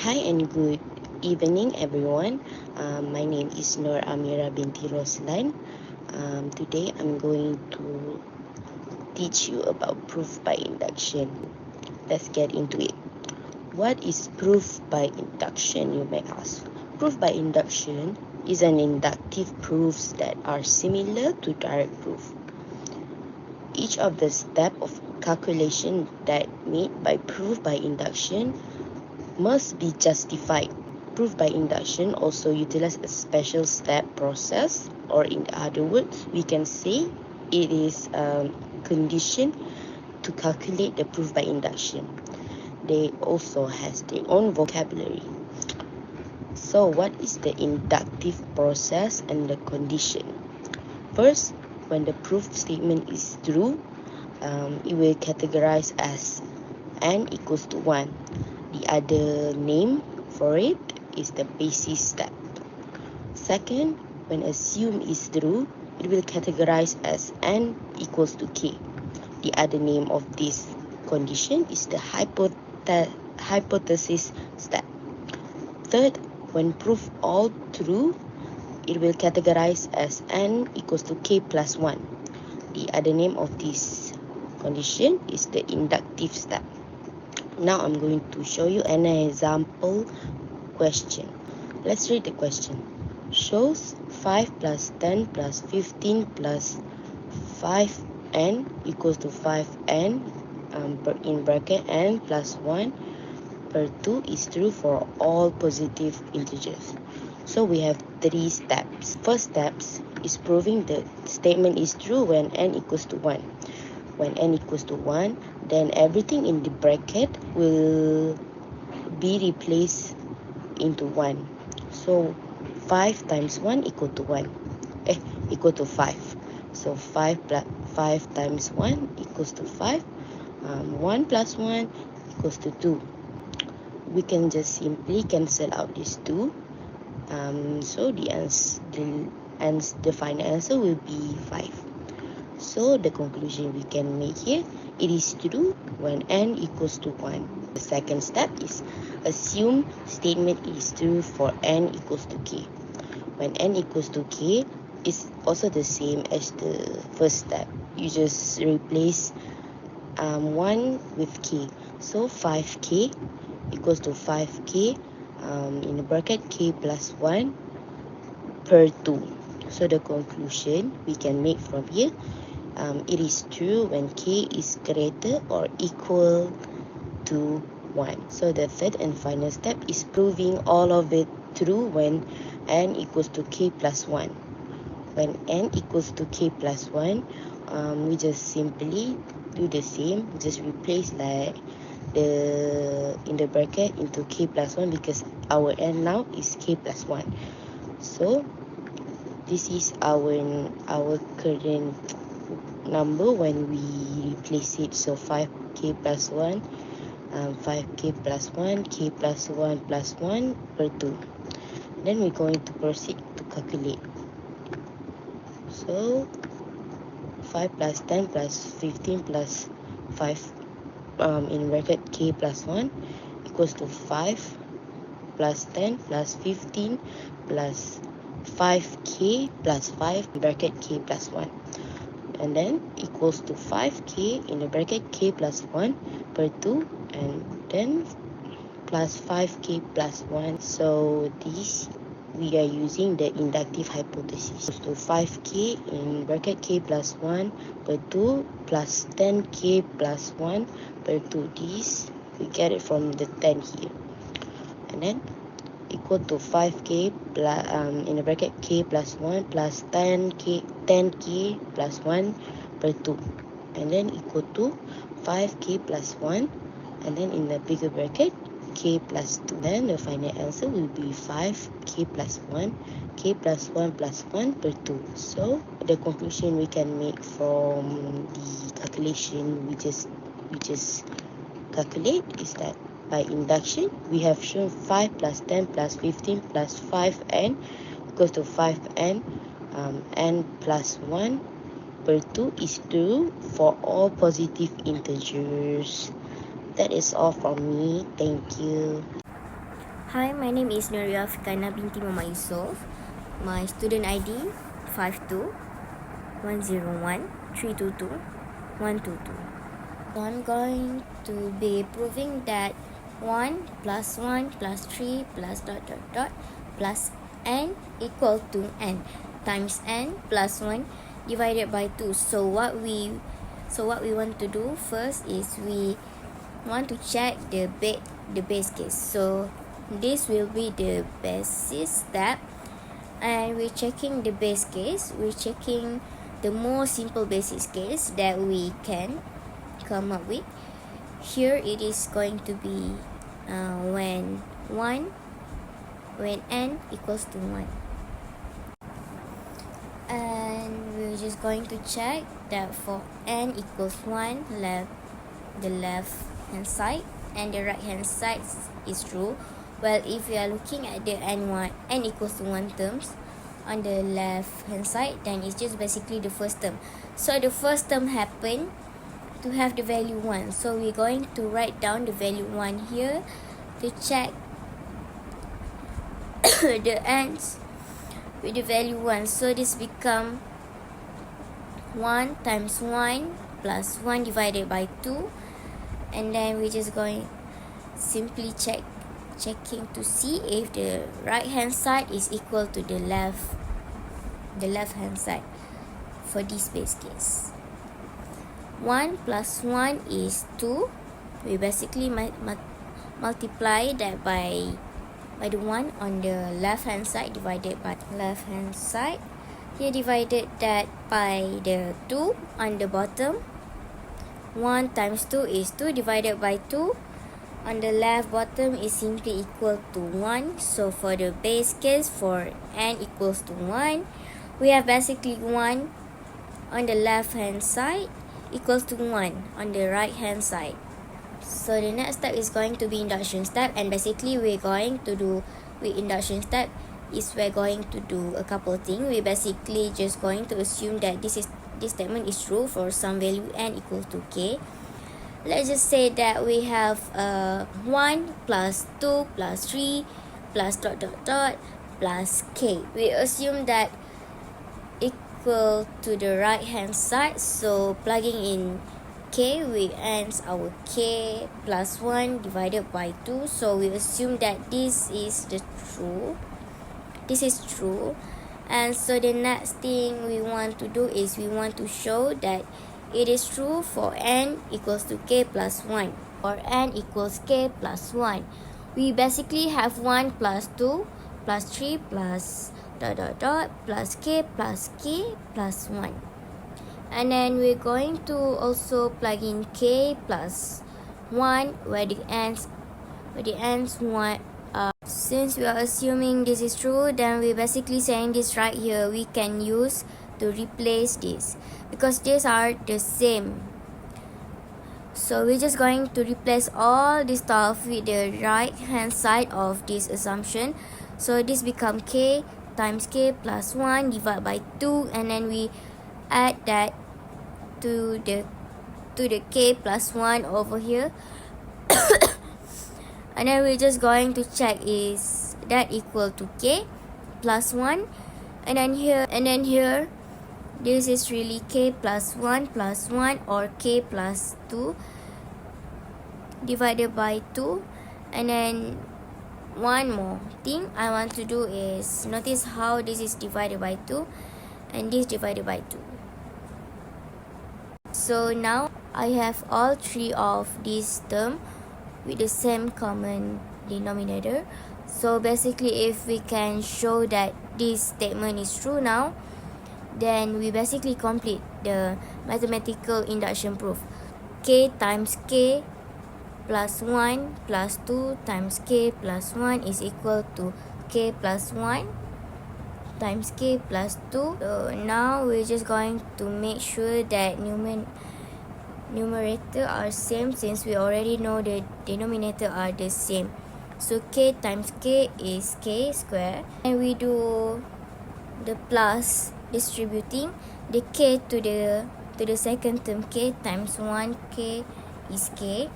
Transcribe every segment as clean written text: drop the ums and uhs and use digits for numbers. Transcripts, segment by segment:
Hi and good evening, everyone. My name is Nur Amira binti Roslan. Today I'm going to teach you about proof by induction. Let's get into it. What is proof by induction, you may ask? Proof by induction is an inductive proofs that are similar to direct proof. Each of the step of calculation that made by proof by induction must be justified. Proof by induction also utilize a special step process, or in other words, we can say it is a condition to calculate the proof by induction. They also has their own vocabulary. So what is the inductive process and the condition? First, when the proof statement is true, it will categorize as n equals to 1. The other name for it is the basis step. Second, when assume is true, it will categorize as n equals to k. The other name of this condition is the hypothesis step. Third, when proof all true, it will categorize as n equals to k plus 1. The other name of this condition is the inductive step. Now I'm going to show you an example question. Let's read the question. Shows 5 plus 10 plus 15 plus 5n equals to 5n in bracket n plus 1 per 2 is true for all positive integers. So we have 3 steps. First steps is proving the statement is true when n equals to 1. When n equals to 1, then everything in the bracket will be replaced into 1. So 5 times 1 equal to 1. Equal to 5. So 5 times 1 equals to 5. 1 plus 1 equals to 2. We can just simply cancel out these 2. So the final answer will be 5. So the conclusion we can make here, it is true when n equals to 1. The second step is assume statement is true for n equals to k. When n equals to k, is also the same as the first step. You just replace 1 with k. So 5k equals to 5k in the bracket k plus 1 per 2. So the conclusion we can make from here, it is true when k is greater or equal to 1. So the third and final step is proving all of it true when n equals to k plus 1. When n equals to k plus 1, we just simply do the same, just replace like in the bracket into k plus 1 because our n now is k plus 1. So this is our current number when we replace it. So 5k plus 1, 5k plus 1, k plus 1 plus 1 per 2. Then we're going to proceed to calculate. So 5 plus 10 plus 15 plus 5 in bracket k plus 1 equals to 5 plus 10 plus 15 plus 5k plus 5 in bracket k plus 1, and then equals to 5k in the bracket k plus 1 per 2, and then plus 5k plus 1. So this we are using the inductive hypothesis. So 5k in bracket k plus 1 per 2 plus 10k plus 1 per 2. This we get it from the 10 here, and then equal to 5k plus in the bracket k plus 1 plus 10k plus 1 per 2, and then equal to 5k plus 1, and then in the bigger bracket k plus 2. Then the final answer will be 5k plus 1, k plus 1 plus 1 per 2. So the conclusion we can make from the calculation we just calculate is that by induction we have shown 5 plus 10 plus 15 plus 5n equals to 5n, n plus 1 per 2 is true for all positive integers. That is all from me. Thank you. Hi, my name is Nuria Fikana binti Muhammad Yusof. My student ID 52101322 So I'm going to be proving that 1 plus 1 plus 3 plus dot dot dot plus n equal to n times n plus 1 divided by 2. So what we want to do first is we want to check the base case. So this will be the basis step, and we're checking the base case. We're checking the most simple basis case that we can come up with. Here it is going to be when n equals to 1, and we're just going to check that for n equals 1, the left hand side and the right hand side is true. Well, if we are looking at the n equals to 1 terms on the left hand side, then it's just basically the first term. So the first term happened to have the value 1, so we're going to write down the value 1 here to check the ends with the value 1. So this become 1 times 1 plus 1 divided by 2, and then we're just going simply checking to see if the right hand side is equal to the left hand side for this base case. 1 plus 1 is 2. We basically multiply that by the 1 on the left hand side divided by left hand side. Here divided that by the 2 on the bottom. 1 times 2 is 2 divided by 2 on the left bottom is simply equal to 1. So for the base case for n equals to 1, we have basically 1 on the left hand side equals to 1 on the right hand side. So the next step is going to be induction step, and basically we're going to do with induction step is we're going to do a couple things. We're basically just going to assume that this statement is true for some value n equals to k. Let's just say that we have 1 plus 2 plus 3 plus dot dot dot plus k. We assume that equal to the right hand side, so plugging in k, we ends our k plus 1 divided by 2. So we assume that this is true, and so the next thing we want to do is we want to show that it is true for n equals to k plus 1 or n equals k plus 1. We basically have 1 plus 2 plus 3 plus dot dot dot plus k plus 1. And then we're going to also plug in k plus 1 where the ends 1. Since we are assuming this is true, then we're basically saying this right here we can use to replace this because these are the same. So we're just going to replace all this stuff with the right hand side of this assumption. So this become k times k plus 1 divided by 2, and then we add that to the k plus 1 over here. And then we're just going to check is that equal to k plus 1, and then here this is really k plus 1 or k plus 2 divided by 2. And then one more thing I want to do is notice how this is divided by 2 and this divided by 2. So now I have all three of these terms with the same common denominator. So basically if we can show that this statement is true now, then we basically complete the mathematical induction proof. K times k plus 1 plus 2 times k plus 1 is equal to k plus 1 times k plus 2. So now we're just going to make sure that numerator are same, since we already know the denominator are the same. So k times k is k square, and we do the plus distributing the k to the second term, k times 1 k is k,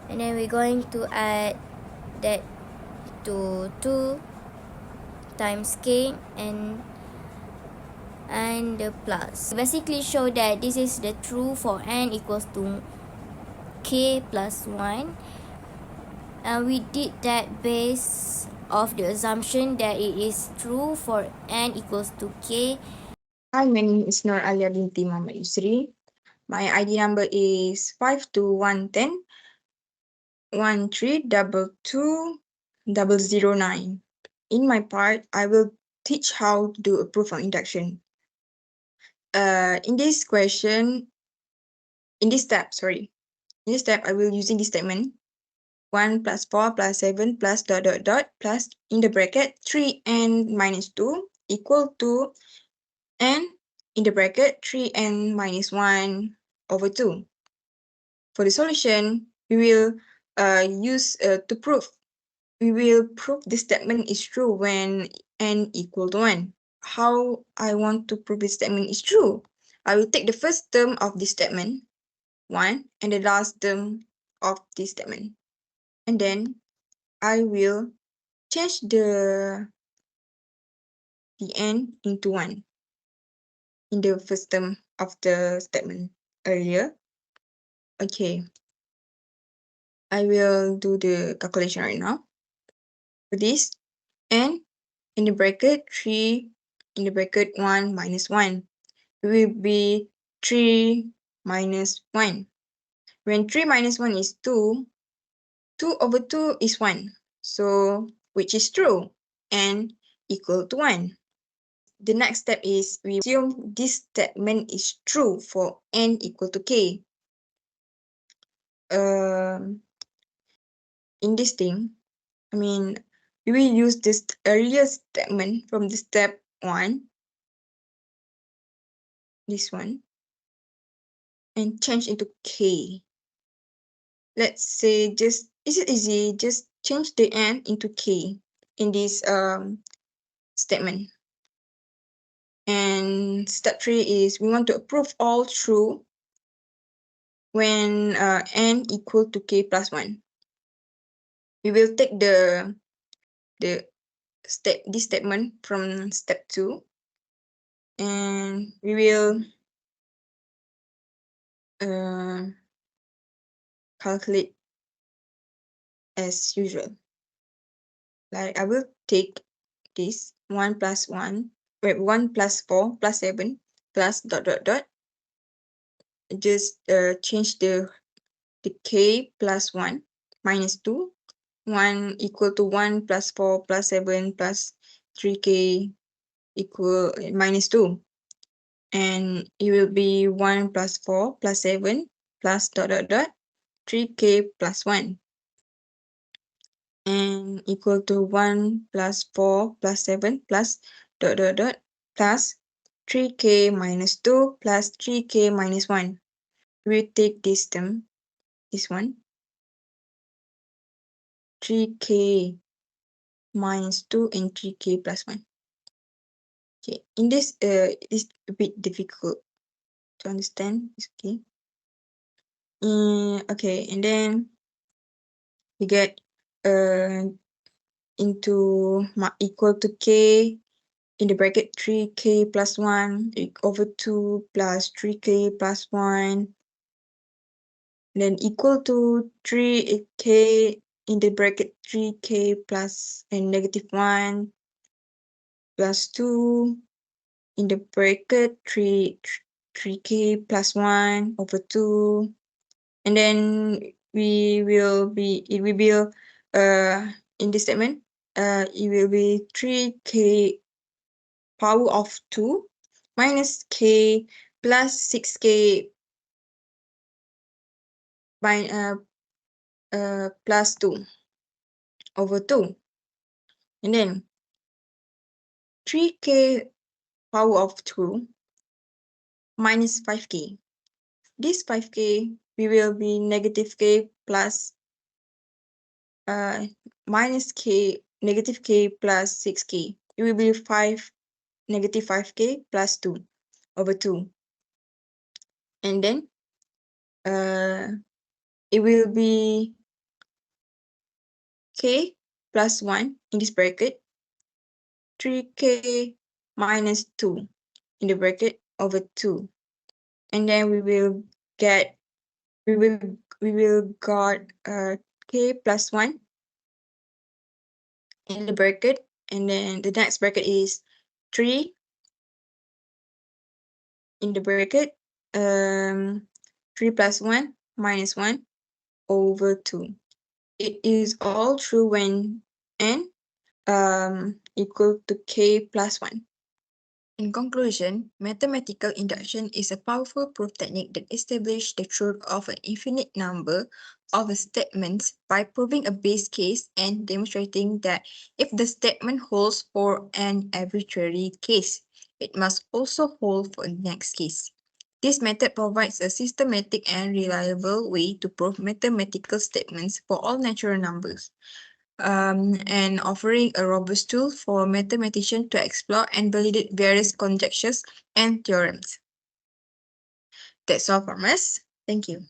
and then we're going to add that to 2 times k and the plus. Basically show that this is the true for n equals to k plus 1, and we did that based off the assumption that it is true for n equals to k. Hi, my name is Nur Alia binti Muhammad Yusri. My ID number is 52110 1322009. In my part, I will teach how to do a proof of induction. In this step, I will using this statement 1 plus 4 plus 7 plus ... plus in the bracket 3n minus 2 equal to n in the bracket 3n minus 1 over 2. For the solution, we will use to prove. We will prove this statement is true when n equal to 1. How I want to prove this statement is true? I will take the first term of this statement, 1, and the last term of this statement. And then I will change the n into 1 in the first term of the statement earlier. Okay. I will do the calculation right now. For this, n in the bracket 3 in the bracket 1 minus 1 will be 3 minus 1. When 3 minus 1 is 2, 2 over 2 is 1. So, which is true? N equal to 1. The next step is we assume this statement is true for n equal to k. In this thing, we will use this earlier statement from the step 1, this one, and change into k. Let's say is it easy? Just change the n into k in this statement. And step 3 is we want to prove all true when n equal to k plus 1. We will take this statement from step 2, and we will calculate as usual. Like I will take this 1 plus 4 plus 7 plus ... Just change the k plus 1 minus 2, 1 equal to 1 plus 4 plus 7 plus 3k equal minus 2. And it will be 1 plus 4 plus 7 plus ... 3k plus 1. And equal to 1 plus 4 plus 7 plus ... plus 3k minus 2 plus 3k minus 1. We take this term, this one, 3k minus 2 and 3k plus 1. Okay, in this, it's a bit difficult to understand. It's okay. Okay, and then we get into equal to k in the bracket 3k plus 1 over 2 plus 3k plus 1. Then equal to 3k in the bracket 3k plus and negative 1 plus 2 in the bracket 3k plus 1 over 2. And then it will be in this statement, it will be 3k power of 2 minus k plus 6k by plus 2 over 2. And then 3k power of 2 minus 5k. This 5k we will be negative k plus minus k, negative k plus 6k. It will be negative 5k plus 2 over 2. And then it will be k plus 1 in this bracket, 3k minus 2 in the bracket over 2. And then we will got k plus 1 in the bracket, and then the next bracket is 3 in the bracket, 3 plus 1 minus 1 over 2. It is all true when n equal to k plus 1. In conclusion, mathematical induction is a powerful proof technique that establishes the truth of an infinite number of statements by proving a base case and demonstrating that if the statement holds for an arbitrary case, it must also hold for the next case. This method provides a systematic and reliable way to prove mathematical statements for all natural numbers, and offering a robust tool for mathematicians to explore and validate various conjectures and theorems. That's all from us. Thank you.